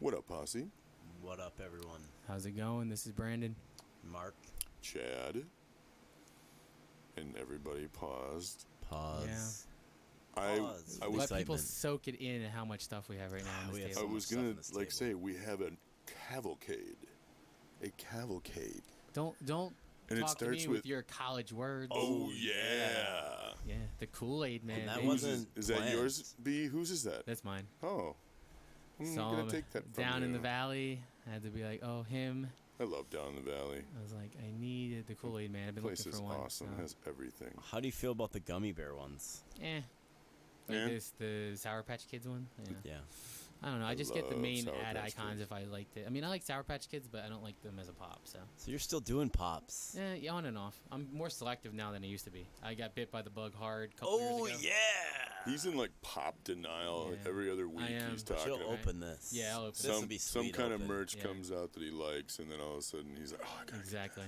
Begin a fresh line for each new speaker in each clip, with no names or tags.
What up, Posse?
What up, everyone?
How's it going? This is Brandon.
Mark.
Chad. And everybody paused.
Pause.
I
Pause.
was
Let people soak it in how much stuff we have right now on this table.
I was going to say we have a cavalcade. A cavalcade.
Don't
And
talk to me with your college words.
Oh, yeah.
Yeah, the Kool-Aid man.
That
baby.
wasn't
Is that
planned.
yours, B? Whose is that?
That's mine.
Oh. I'm
So
going to take that from
down
you.
in the valley. I had to be like, oh, him.
I love Down in the Valley.
I was like, I needed the Kool-Aid man. I've been
Place
looking
is
for one.
awesome. It has everything.
How do you feel about the gummy bear ones?
Like
Yeah.
the Sour Patch Kids one.
Yeah.
I don't know. I just get the
love
main
Sour
ad
Patch
icons
Kids.
if I liked it. I mean, I like Sour Patch Kids, but I don't like them as a pop. So
you're still doing pops.
yeah, on and off. I'm more selective now than I used to be. I got bit by the bug hard a couple years ago.
Yeah.
He's in like pop denial. Like
Yeah.
every other week
I am.
he's
But
talking.
She'll
Right.
open this.
Yeah, I'll open
This
it.
will be
Some
sweet
kind of
open.
merch
Yeah.
comes out that he likes, and then all of a sudden he's like, "Oh, I got
Exactly.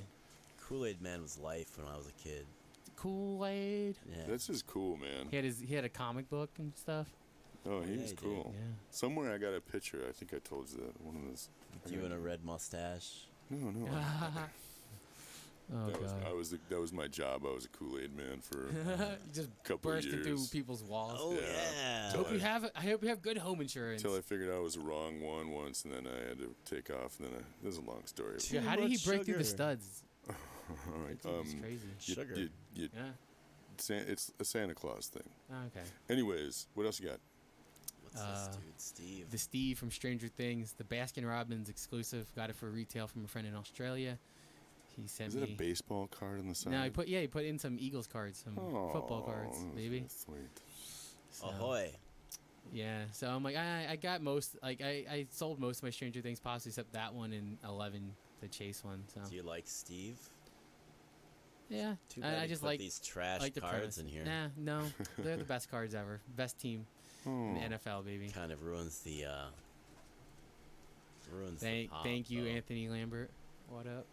Kool-Aid Man was life when I was a kid.
Kool-Aid.
Yeah.
That's just cool, man.
He had a comic book and stuff.
Oh, he
Yeah,
was
he
cool.
Yeah.
Somewhere I got a picture. I think I told you that. One of those.
You and a red mustache.
No.
Oh god.
That was my job. I was a Kool-Aid man for
You just
couple
bursting
years.
through people's walls.
Oh,
Yeah.
yeah.
I hope you have good home insurance.
until I figured out I was the wrong one once, and then I had to take off. And then this is a long story.
Yeah, how did he
much
break through the
sugar.
studs?
All right.
It's crazy.
Sugar.
Yeah.
It's a Santa Claus thing.
Oh, okay.
Anyways, what else you got?
What's this dude? Steve.
The Steve from Stranger Things, the Baskin Robbins exclusive. Got it for retail from a friend in Australia. He sent
Is
me.
it a baseball card on the side?
No, he put in some Eagles cards, some football cards,
that's
baby.
Sweet.
So,
Ahoy.
Yeah, so I'm like, I got most, like, I sold most of my Stranger Things pops except that one and 11, the Chase one. So
Do you like Steve?
yeah,
Too bad
I
you
just
put
like
these trash
like the
cards
premise.
in here.
Nah, no, they're the best cards ever. Best team in the NFL, baby.
Kind of ruins the pop,
Thank you,
though.
Anthony Lambert. What up?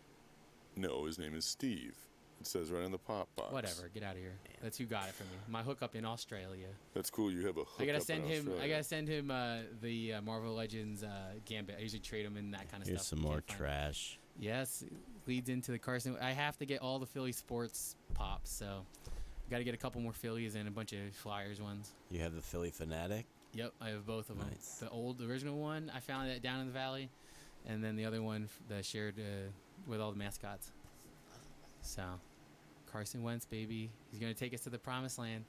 No, his name is Steve. It says right on the pop box.
Whatever, get out of here. That's who got it for me. My hookup in Australia.
That's cool. You have a hookup
I gotta
in
send him.
Australia.
I gotta send him the Marvel Legends Gambit. I usually trade them in that kind of
Here's
stuff.
some
You
more
can't find it.
trash.
Yes, it leads into the Carson. I have to get all the Philly sports pops, so got to get a couple more Phillies and a bunch of Flyers ones.
You have the Philly Fanatic.
Yep, I have both of them.
Nice.
The original one, I found it down in the valley, and then the other one that shared with all the mascots. So, Carson Wentz, baby, he's gonna take us to the promised land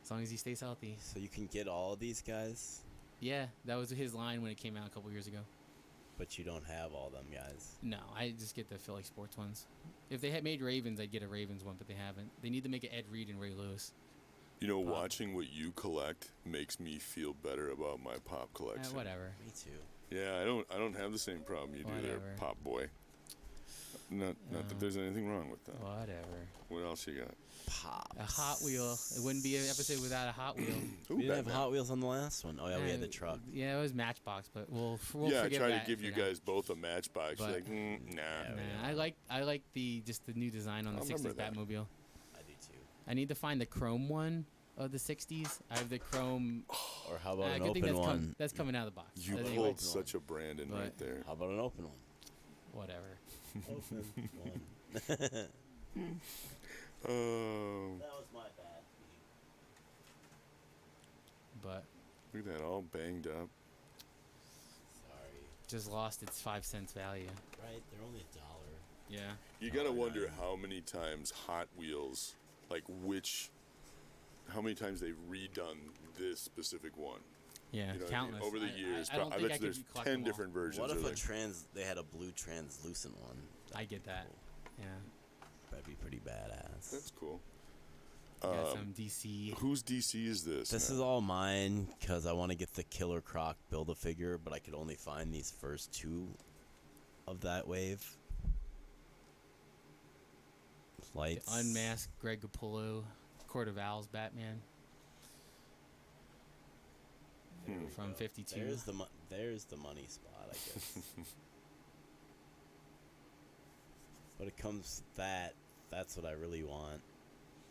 as long as he stays healthy.
So you can get all of these guys,
Yeah, that was his line when it came out a couple years ago.
but you don't have all them guys.
No, I just get the Philly sports ones. If they had made Ravens, I'd get a Ravens one, but they haven't. They need to make it Ed Reed and Ray Lewis.
You know, watching what you collect makes me feel better about my pop collection.
Whatever.
Me too.
Yeah, I don't have the same problem you do there,
Whatever.
pop boy. Not that there's anything wrong with that.
Whatever.
What else you got?
Pops.
A Hot Wheel. It wouldn't be an episode without a Hot Wheel.
Ooh,
We didn't have
Batman.
Hot Wheels on the last one. Oh yeah, we had the truck.
Yeah, it was Matchbox, but we'll
Yeah, I
forget
tried
that
to give
for
you
now.
guys both a Matchbox. You're
But-
like, nah.
Nah, I like the new design on the
I
60s
remember that.
Batmobile.
I do too.
I need to find the chrome one of the 60s. I have the chrome.
Or how about an
good thing
open one?
that's coming out of the box.
You
Anyway,
pulled such a Brandon
But-
right there.
How about an open one?
whatever.
Open one.
Oh,
That was my bad.
But
look at that, all banged up.
Sorry.
just lost its 5 cents value.
Right? They're only $1.
Yeah.
You gotta
Oh,
wonder
yeah.
how many times Hot Wheels, how many times they've redone this specific one.
Yeah,
You know what I mean?
countless.
Over the years,
I don't
I
think
bet
I
there's
could collect
10
them all.
different versions.
What
of
if they had a blue translucent one?
I get that. Yeah.
That'd be pretty badass.
That's cool.
Got some DC.
Whose DC is this?
This
now?
is all mine because I want to get the Killer Croc Build-A-Figure, but I could only find these first two of that wave. Lights.
The unmasked Greg Capullo, Court of Owls Batman from 52.
There's the money spot, I guess. But it comes that's what I really want.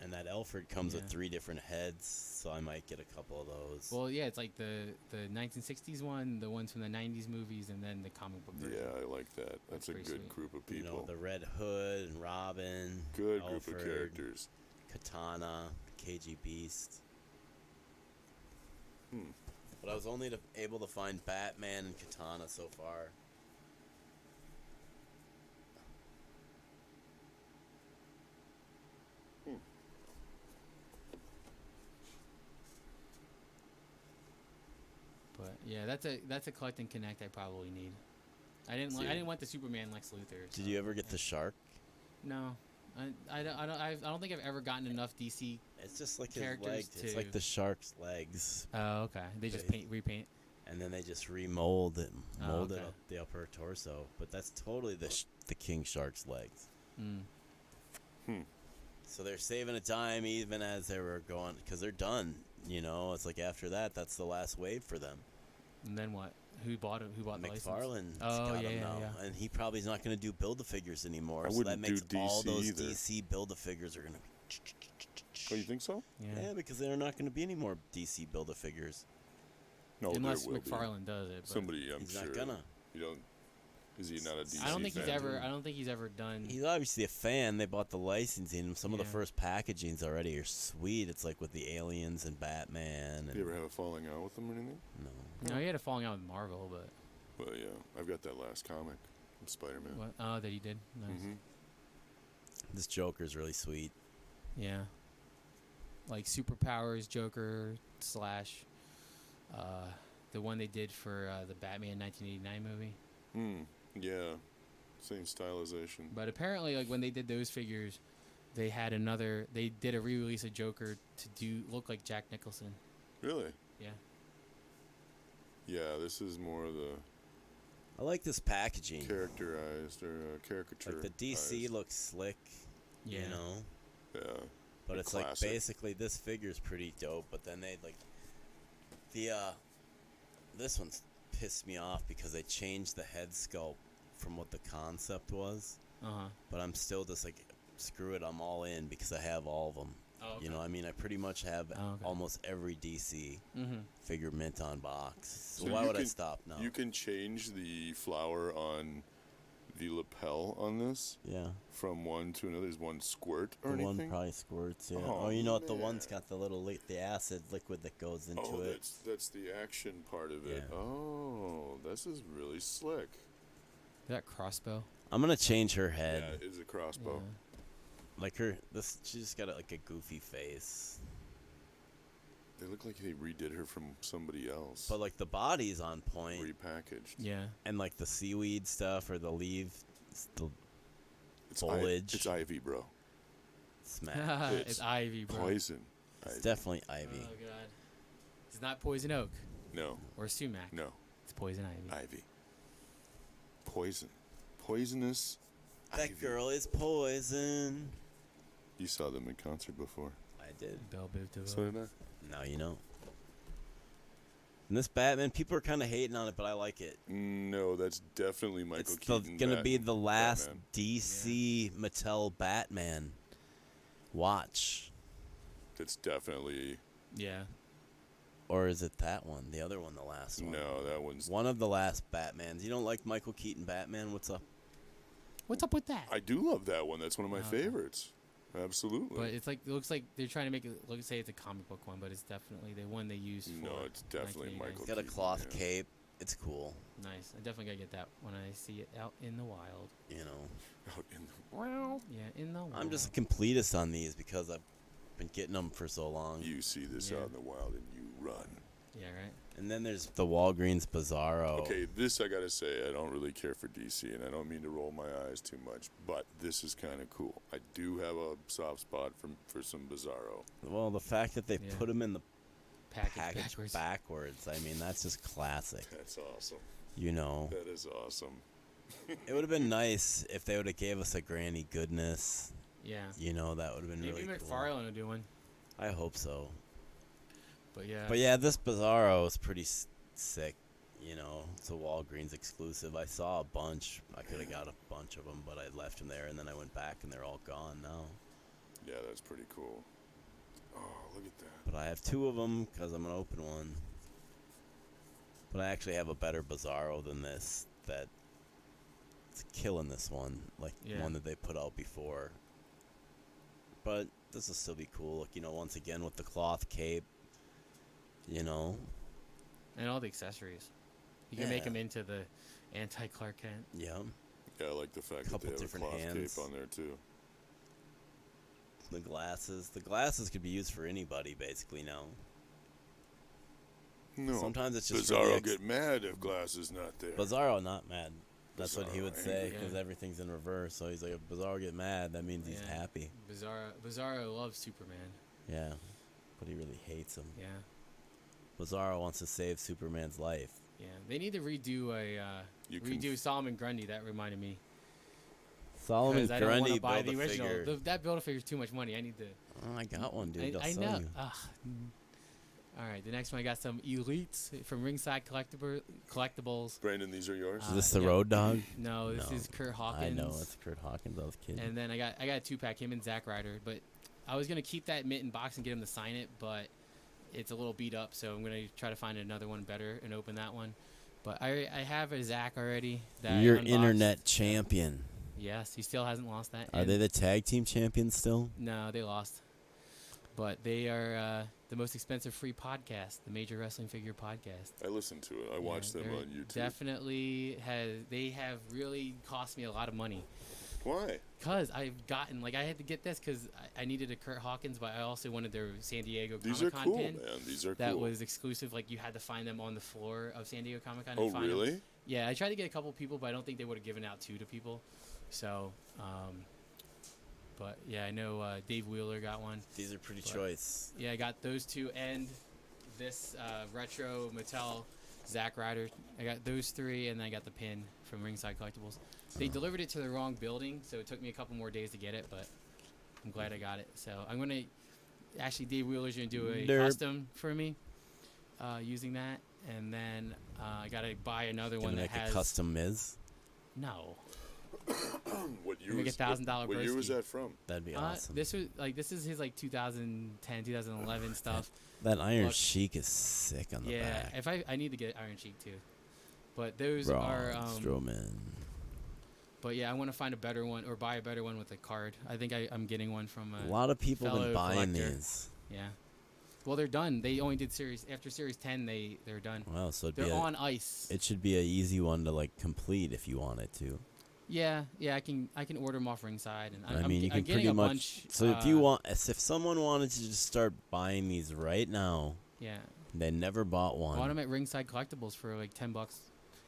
And that Alfred comes with
Yeah.
3 different heads, so I might get a couple of those.
Well, yeah, it's like the 1960s one, the ones from the 90s movies, and then the comic book version.
Yeah, I like that. That's a
pretty
good
sweet.
group of
you
people.
know, the Red Hood and Robin.
Good
Alfred,
group of characters.
Katana, KG Beast.
Hmm.
But I was only able to find Batman and Katana so far.
But yeah, that's a collect and connect I probably need. I didn't want the Superman Lex Luthor.
Did
so,
you ever get the
yeah.
shark?
No, I don't think I've ever gotten enough DC.
It's just like his
Characters
legs. It's
to-
like the shark's legs.
Oh, okay. They just
They-
repaint.
And then they just remold it, mold it
okay.
up the upper torso. But that's totally the king shark's legs.
Mm.
So they're saving a dime even as they were going, because they're done. You know, it's like after that, that's the last wave for them.
And then what? Who bought it? Who bought the license?
McFarlane's
Oh,
got
yeah,
them
yeah,
now,
yeah.
and he probably's not going to do Build-A-Figures anymore.
I
So that
wouldn't
makes
do
all
DC
those
either.
DC Build-A-Figures are going to be.
Oh, you think so?
Yeah.
Yeah, because there are not going to be any more DC Build-A-Figures.
No,
Unless
there will be.
McFarlane does it. But
Somebody, I'm
He's
sure.
not gonna.
You don't. Is he not a DC
I don't think
fan?
I don't think he's ever done.
He's obviously a fan. They bought the licensing. Some of the
Yeah.
first packagings already are sweet. It's like with the aliens and Batman. And
You ever have a falling out with him or anything?
no.
No, he had a falling out with Marvel, but
Well, yeah. I've got that last comic of Spider-Man.
what? Oh, that he did. Nice.
Mm-hmm.
This Joker's really sweet.
Yeah. Like Superpowers Joker slash the one they did for the Batman 1989 movie.
Yeah. Same stylization.
But apparently, like when they did those figures, they did a re-release of Joker to look like Jack Nicholson.
Really?
Yeah.
Yeah, this is more of the
I like this packaging.
characterized or caricature.
Like the DC looks slick,
Yeah.
you know.
Yeah.
But
The
it's like
classic.
basically this figure's pretty dope. But then they like this one's pissed me off because they changed the head sculpt from what the concept was.
Uh-huh.
But I'm still just like, screw it, I'm all in because I have all of them.
Oh, okay.
You know, I mean, I pretty much have
Oh, okay.
almost every DC
Mm-hmm.
figure mint on box. So
So
why
you
would I
can-
stop now?
You can change the flower on the lapel on this
Yeah,
from one to another. Is one squirt or
the one
anything?
probably squirts. Yeah.
Oh,
Oh, you know what? The one's
man.
got the little the acid liquid that goes into
Oh,
it.
that's the action part of it.
Yeah.
Oh, this is really slick.
That crossbow.
I'm gonna change her head.
Yeah, it is a crossbow.
Like she just got like a goofy face.
They look like they redid her from somebody else.
But like the body's on point,
Repackaged.
Yeah.
and like the seaweed stuff or the leaves, the
It's
foliage.
it's Ivy, bro.
smack.
It's
It's
Ivy, bro.
Poison.
It's
Ivy.
definitely
Oh
Ivy.
god. It's not Poison Oak
No,
or sumac.
no.
It's Poison Ivy.
Ivy. Poison. Poisonous.
That
Ivy.
girl is poison.
You saw them in concert before.
I did.
Belle Biv DeVoe.
So did I.
Now you know. And this Batman, people are kind of hating on it, but I like it.
No, that's definitely Michael
It's
Keaton.
gonna be the last
Batman.
DC Mattel Batman. Watch,
That's definitely.
Yeah.
or is it that one? The other one, the last one.
No, that one's.
One of the last Batmans. You don't like Michael Keaton Batman? What's up?
What's up with that?
I do love that one. That's one of my
Okay.
favorites. Absolutely.
But it's like it looks like they're trying to make it look say it's a comic book one, but it's definitely the one they use for.
No, it's definitely
1989.
Michael
It's got a
Keaton,
cloth
yeah.
cape. It's cool.
Nice. I definitely gotta get that when I see it out in the wild.
You know,
Out in the world.
Yeah, in the wild.
I'm just a completist on these because I've been getting them for so long.
You see this
Yeah.
out in the wild and you run.
Yeah, right.
And then there's the Walgreens Bizarro.
Okay, this I gotta say, I don't really care for DC, and I don't mean to roll my eyes too much, but this is kind of cool. I do have a soft spot for some Bizarro.
Well, the fact that they
Yeah.
put them in the
Package
package backwards, I mean, that's just classic.
That's awesome.
You know,
That is awesome.
it would have been nice if they would have gave us a Granny Goodness.
Yeah.
You know, that would have been
Maybe
really cool.
McFarlane will do one.
I hope so.
But yeah.
But yeah, this Bizarro is pretty sick. You know, it's a Walgreens exclusive. I saw a bunch. I could have got a bunch of them, but I left them there, and then I went back, and they're all gone now.
Yeah, that's pretty cool. Oh, look at that.
But I have 2 of them because I'm going to open one. But I actually have a better Bizarro than this that it's killing this one, like
Yeah.
one that they put out before. But this will still be cool. Look, once again with the cloth cape,
And all the accessories. You can make them into the anti-Clark Kent.
Yeah.
Yeah, I like the fact that
Couple
they have a
different
cloth
hands.
cape on there too.
The glasses could be used for anybody basically now.
No.
Sometimes it's just
Bizarro
really
get mad if glass is not there.
Bizarro not mad. That's what he would
Bizarro
say
angry.
because everything's in reverse. So he's like, if Bizarro get mad, that means he's
Yeah.
happy.
Bizarro loves Superman.
Yeah, but he really hates him.
Yeah.
Bizarro wants to save Superman's life.
Yeah. They need to redo Solomon Grundy. That reminded me.
Solomon
'Cause I don't want
Grundy
to buy
built
the
a
original.
figure.
That Build-A-Figure is too much money. I need to.
Oh, I got one, dude.
I
I'll sell
know.
you.
Ugh. All right. The next one, I got some Elites from Ringside Collectibles.
Brandon, these are yours?
Is this the
yeah.
Road Dog?
No, this
No.
is Kurt Hawkins.
I know it's Kurt Hawkins. I was kidding.
And then I got a 2-pack, him and Zack Ryder. But I was gonna keep that mitten box and get him to sign it, but it's a little beat up, so I'm gonna try to find another one better and open that one. But I have a Zack already. That
You're
I unboxed.
internet champion.
Yes, he still hasn't lost that.
Are
And
they the tag team champions still?
No, they lost. But they are the most expensive free podcast, the Major Wrestling Figure Podcast.
I listened to it. I watched them
they're
on YouTube.
Definitely they have really cost me a lot of money.
Why?
Because I've gotten, I had to get this because I needed a Kurt Hawkins, but I also wanted their San Diego
These are
Comic-Con
cool,
pin.
man. These are
That
cool.
was exclusive. You had to find them on the floor of San Diego Comic-Con.
Oh,
and find them.
really?
Yeah, I tried to get a couple people, but I don't think they would have given out 2 to people. So, but yeah, I know Dave Wheeler got one.
These are pretty
But-
choice.
Yeah, I got those 2 and this retro Mattel Zack Ryder. I got those 3, and then I got the pin from Ringside Collectibles. They delivered it to the wrong building, so it took me a couple more days to get it, but I'm glad I got it. So I'm gonna actually Dave Wheeler's gonna do a
Derp.
custom for me using that, and then I gotta buy another one
Gonna
that
make
has
a custom Miz.
no.
What year
Make
was
$1,000
What year was
broski.
that from?
That'd be awesome.
This is his 2010, 2011 stuff.
That Iron
Look.
Sheik is sick on the
Yeah,
back.
if I need to get Iron Sheik too, but those
Braun
are.
Strowman.
But yeah, I want to find a better one or buy a better one with a card. I think I'm getting one from
A lot of people have been
fellow
buying
collector.
these.
Yeah. Well, they're done. They only did after series 10. They're done.
Wow, so
They're on ice.
it should be an easy one to complete if you wanted to.
Yeah. I can order them off Ringside, and
I mean, you
I'm
can
getting
pretty
a
much.
bunch.
So if someone wanted to just start buying these right now,
Yeah,
they never bought one.
bought them at Ringside Collectibles for $10.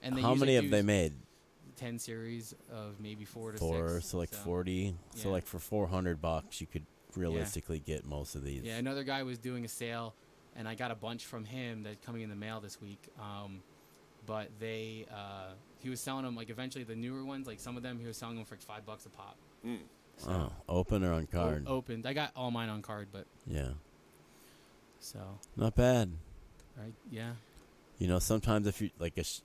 And they
How
usually
many have
do
they made?
10 series of maybe 4 to
4,
6.
so 40. So
yeah.
for $400, you could realistically get most of these.
Yeah, another guy was doing a sale, and I got a bunch from him that's coming in the mail this week. But he was selling them eventually the newer ones, some of them he was selling them for $5 a pop.
Mm.
So,
Oh, open or on card?
opened. I got all mine on card, but
Yeah,
so
not bad.
right, yeah,
Sometimes if you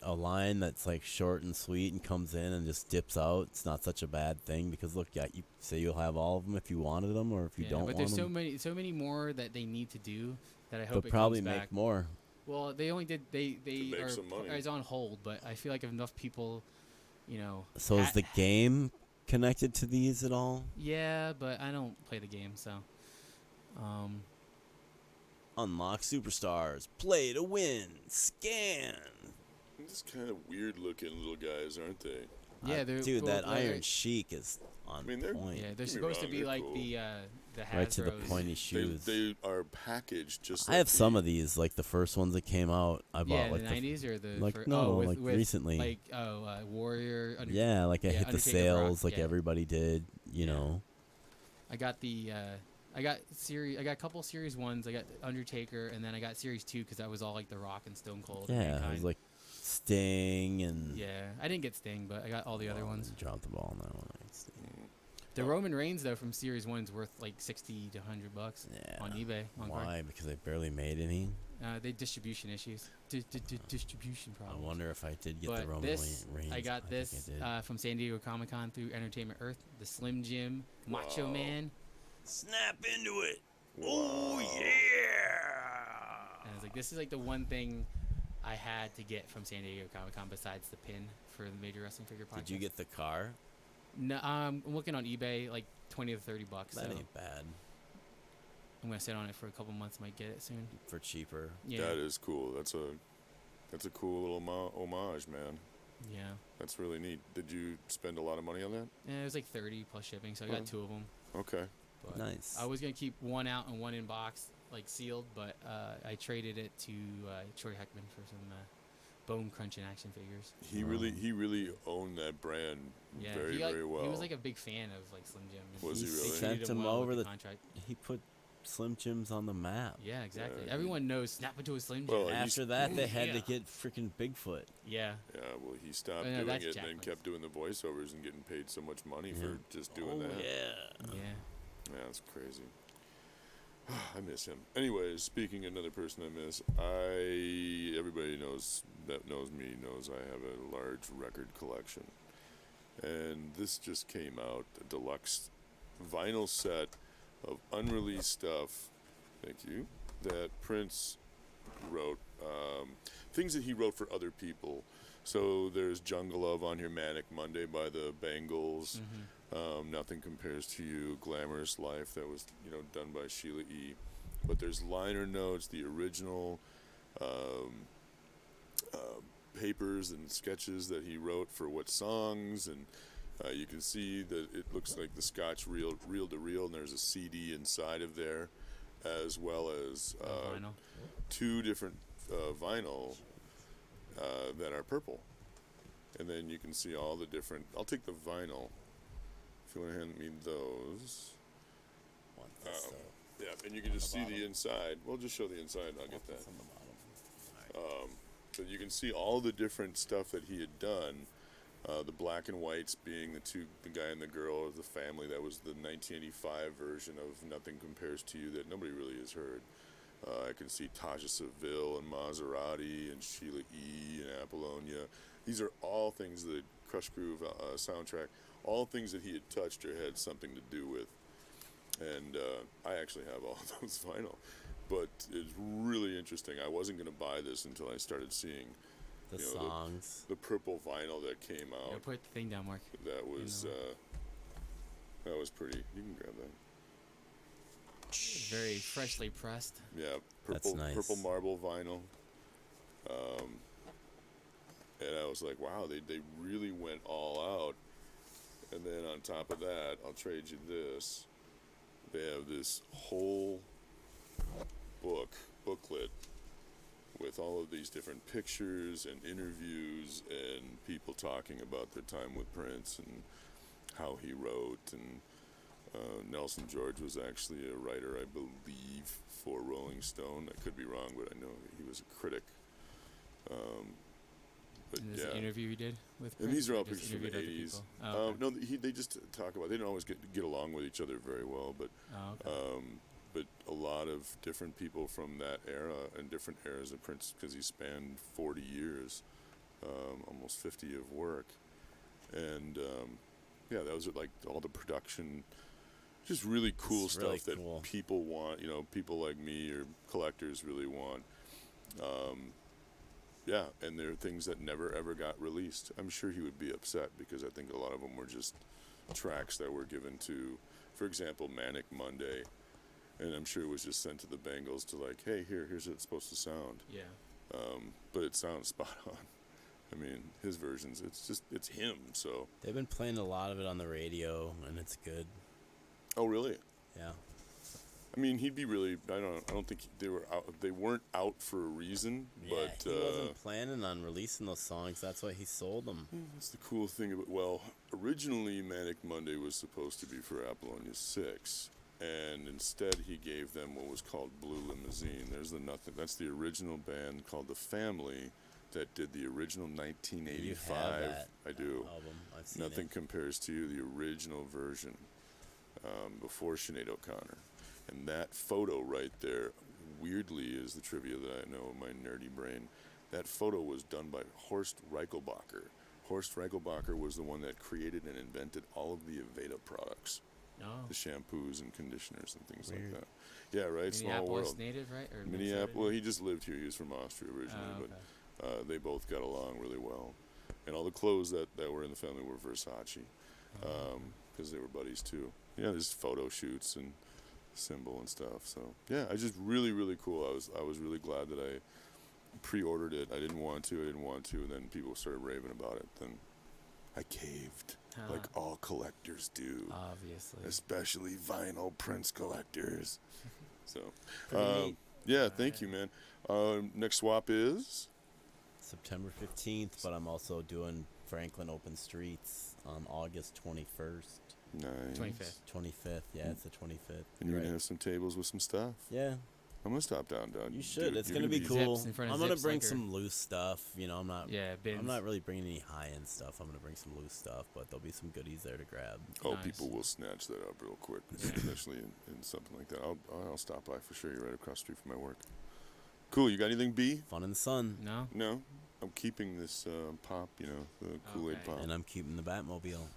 a line that's short and sweet and comes in and just dips out, it's not such a bad thing because look, yeah, you say you'll have all of them if you wanted them or if you
yeah.
don't
But
want
there's
them.
so many more that they need to do that I hope
They'll
it
probably
comes
make
back.
more.
Well, they only did they
make
are
some money.
is on hold, but I feel like if enough people,
So is the game connected to these at all?
Yeah, but I don't play the game, so.
Unlock superstars, play to win, scan.
These kind of weird looking little guys, aren't they?
Yeah, they're
dude,
well,
that Iron Sheik is on
they're-
point.
Yeah,
Get
they're
me
supposed to
wrong,
be
they're
like
cool.
the Hasbros.
Right to the pointy shoes.
They are packaged just
I
like
have some of these, the first ones that came out. I
Yeah,
bought
in the 90s or the with
recently.
Warrior.
Yeah, I hit the
Undertaker
sales
Brock,
like
yeah.
everybody did. You
Yeah.
know.
I got I got a couple series 1s. I got Undertaker, and then I got series 2 because that was all The Rock and Stone Cold. and
Yeah, it
Mankind.
was Sting and.
Yeah, I didn't get Sting, but I got all the other ones.
Dropped the ball on that one.
The Roman Reigns though from series 1's worth $60 to $100
Yeah.
on eBay. On card.
Why? Because they barely made any.
They distribution issues. Distribution
I
problems.
wonder if I did get
But
the Roman
this,
Reigns.
I got
think
this
I did.
from San Diego Comic-Con through Entertainment Earth. The Slim Jim Macho
Wow.
Man.
Snap into it.
Wow.
And I was like, this is like the one thing I had to get from San Diego Comic-Con besides the pin for the Major Wrestling Figure Podcast.
Did you get the car?
No, I'm looking on eBay, like $20 to $30.
That
so
ain't bad.
I'm gonna sit on it for a couple months. Might get it soon.
For cheaper.
Yeah,
That is cool. That's a cool little homage, man.
yeah.
That's really neat. Did you spend a lot of money on that?
And it was like 30 plus shipping, so I got 2 of them.
Okay.
But
Nice.
I was gonna keep one out and one in box, like sealed, but I traded it to Troy Heckman for some bone crunching action figures.
He really owned that brand
Yeah,
very
very
well.
He was like a big fan of like Slim Jim. and
Was he really?
treated
Sent him
well with
over the.
contract.
He put Slim Jims on the map.
Yeah, exactly.
Yeah.
Everyone knows snap into a Slim Jim.
Well,
After that, they had to
Yeah.
get freaking Bigfoot.
Yeah.
Yeah, well, he stopped
Oh, no,
doing
that's
it and
Jack
then
West.
kept doing the voiceovers and getting paid so much money for just doing that.
Yeah.
Yeah.
Yeah, that's crazy. I miss him. Anyways, speaking of another person I miss, everybody knows me knows I have a large record collection, and this just came out, a deluxe vinyl set of unreleased stuff. Thank you. That Prince wrote, things that he wrote for other people. So there's Jungle Love on here, Manic Monday by the Bangles. Nothing Compares to You, Glamorous Life, that was done by Sheila E. But there's liner notes, the original papers and sketches that he wrote for what songs, and you can see that it looks like the Scotch reel to reel, and there's a CD inside of there, as well as
Vinyl.
2 different vinyl that are purple. And then you can see all the different. I'll take the vinyl. If you want to hand me those.
Want this, though.
Yeah, and you can just see
bottom.
the inside. We'll just show the inside, and I'll get that.
That's on the bottom.
So you can see all the different stuff that he had done. The black and whites being the guy and the girl of the family. That was the 1985 version of Nothing Compares to You that nobody really has heard. I can see Taja Seville and Maserati and Sheila E. and Apollonia. These are all things that Crush Groove soundtrack, all things that he had touched or had something to do with. And I actually have all those vinyl. But it's really interesting. I wasn't going to buy this until I started seeing
The songs.
the purple vinyl that came
Yeah,
out.
put the thing down, Mark.
That was pretty. You can grab that.
Very freshly pressed.
Yeah,
That's nice.
purple marble vinyl. And I was like, wow, they really went all out. And then on top of that, I'll trade you this. They have this whole booklet with all of these different pictures and interviews and people talking about their time with Prince and how he wrote. And Nelson George was actually a writer, I believe, for Rolling Stone. I could be wrong, but I know he was a critic. But
And this
yeah.
interview you did with
And
Prince,
these are
or
all
just
pictures from the
interviewed other
80s.
people? Oh, okay.
No, they just talk about. They don't always get along with each other very well, but
Oh, okay.
but a lot of different people from that era and different eras of Prince, because he spanned 40 years, almost 50 of work, and yeah, those are like all the production, just really cool
It's
stuff
really
that
cool.
people want. People like me or collectors really want. Yeah, and there are things that never ever got released. I'm sure he would be upset because I think a lot of them were just tracks that were given to, for example, Manic Monday, and I'm sure it was just sent to the Bengals to like, hey, here's what it's supposed to sound.
Yeah.
But it sounds spot on. I mean, his versions, it's him. So.
They've been playing a lot of it on the radio, and it's good.
Oh, really?
Yeah.
I mean, he'd be really. I don't think they were out. They weren't out for a reason.
Yeah,
But
he wasn't planning on releasing those songs. That's why he sold them.
that's the cool thing about. Well, originally Manic Monday was supposed to be for Apollonia 6, and instead he gave them what was called Blue Limousine. There's the Nothing. That's the original band called The Family that did the original 1985.
You have that
I do.
album. I've seen
Nothing
it.
Compares to You, the original version, before Sinead O'Connor. And that photo right there, weirdly, is the trivia that I know in my nerdy brain. That photo was done by Horst Reichelbacher. Horst Reichelbacher was the one that created and invented all of the Aveda products.
Oh.
the shampoos and conditioners and things
Weird.
like that. Yeah, right. Small
Minneapolis
world.
native, right? Or
Minneapolis. Well,
Minnesota
he just lived here. He was from Austria
native?
originally,
Oh, okay.
but they both got along really well. And all the clothes that were in the family were Versace, because they were buddies too. Yeah, there's photo shoots and symbol and stuff. So yeah, I just really, really cool. I was really glad that I pre-ordered it. I didn't want to. And then people started raving about it. Then I caved, like all collectors do,
Obviously.
especially vinyl prints collectors. So,
Pretty neat.
yeah, thank you, man. Next swap is
September 15th, but I'm also doing Franklin Open Streets on August 21st.
nice.
25th.
25th, yeah, it's the 25th.
And you're
Right.
gonna have some tables with some stuff.
Yeah,
I'm gonna stop down.
you should.
Dude,
It's
you're
gonna be
be
cool.
Zips in front of
I'm gonna
Zips
bring
Liquor.
some loose stuff. You know, I'm not.
Yeah, bins.
I'm not really bringing any high-end stuff. I'm gonna bring some loose stuff, but there'll be some goodies there to grab.
Oh,
Nice.
people will snatch that up real quick, especially in something like that. I'll stop by for sure. You're right across the street from my work. Cool. You got anything, B?
Fun in the sun,
No?
No. I'm keeping this pop. You know, the Kool-Aid
Okay.
pop.
and I'm keeping the Batmobile.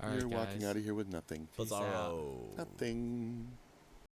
All right,
You're walking
guys.
out of here with nothing.
Peace out.
Bizarro.
Nothing.